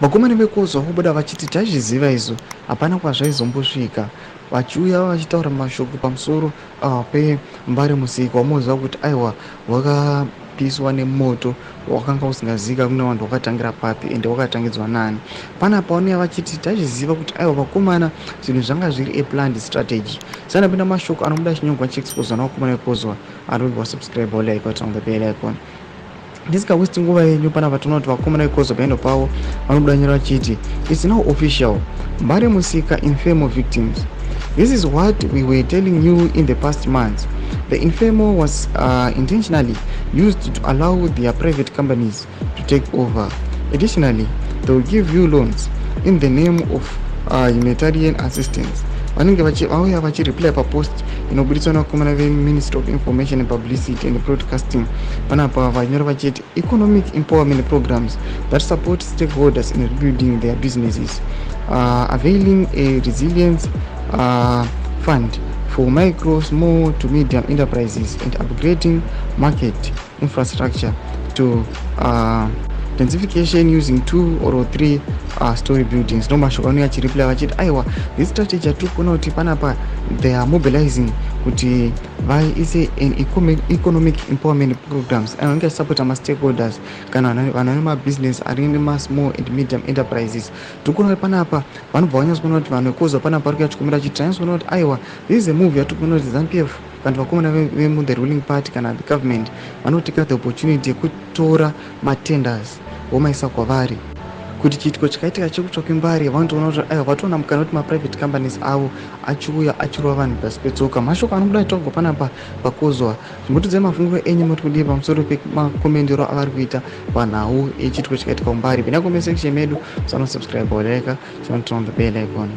Vakomana vekozwa vobuda vachiti tazviziva izvo, hapana kwazvaizombosvika, vachiuya vachitaura mashoko pamusoro pembari musika wamoziva kuti aiwa wakapiswa nemoto wakanga usingazika kune vanhu wakatangira papi ende wakatangidzwa nani. Panapa vanouya vachiti tazviziva kuti aiwa vakomana zvinhu zvanga zviri aplanned strategy. Sana pinda mashoko anobuda chinyongwa cheexposwa navakomana vekozwa anogwa subscribe all icon on the bell icon. Ndisingawaste nguva yenyu panapa tinoona kuti vakomana vekozwa paino pavo vanobuda nyora vachiti it's now official, mbari musika infamo victims. This is what we were telling you in the past months. The infamo was intentionally used to allow their private companies to take over. Additionally, they will give you loans in the name of humanitarian assistance. Vanenge vauya vachireply papost inobudiswa navakomana veMinistry of Information and Publicity and Broadcasting. Panapa vanyora vachiti economic empowerment programs that support stakeholders in rebuilding their businesses, availing a resilience fund for micro, small to medium enterprises and upgrading market infrastructure to densification using 2 or 3 story buildings. No mashoko anouya achireply vachiti aiwa this strategy yatiri kuona kuti panapa they are mobilizing kuti vaise an economic empowerment programs anenge achisupport ma-stakeholders kana vanhu vane mabusiness ari nema-small and medium enterprises. Tiri kuona kuti panapa vanobva vanyatsokuona kuti vanhu vekozwa panapa vari kuyachikomera chiti tanyatsokuona kuti aiwa this is a move yatiri kuona kuti ZANU-PF vanhu vakomana the ruling party kana the government vanoteka the opportunity yekutora matenders vomaisa kwavari kuti chiitiko chakaitika chekutsvaka mbari vanotoona kuti aiwa vatoona mukana kuti ma-private companies avo achiuya achirova vanhu pasi petsoka. Mashoko anobuda togwa panapa vakozwa zvimbotidzai mafunguro enyu muri kudii pamusoro pemakomendero avari kuita panhau yechiitiko chakaitika kumbari. Pina comment section medu, subscribe, like, turn on the bell icon.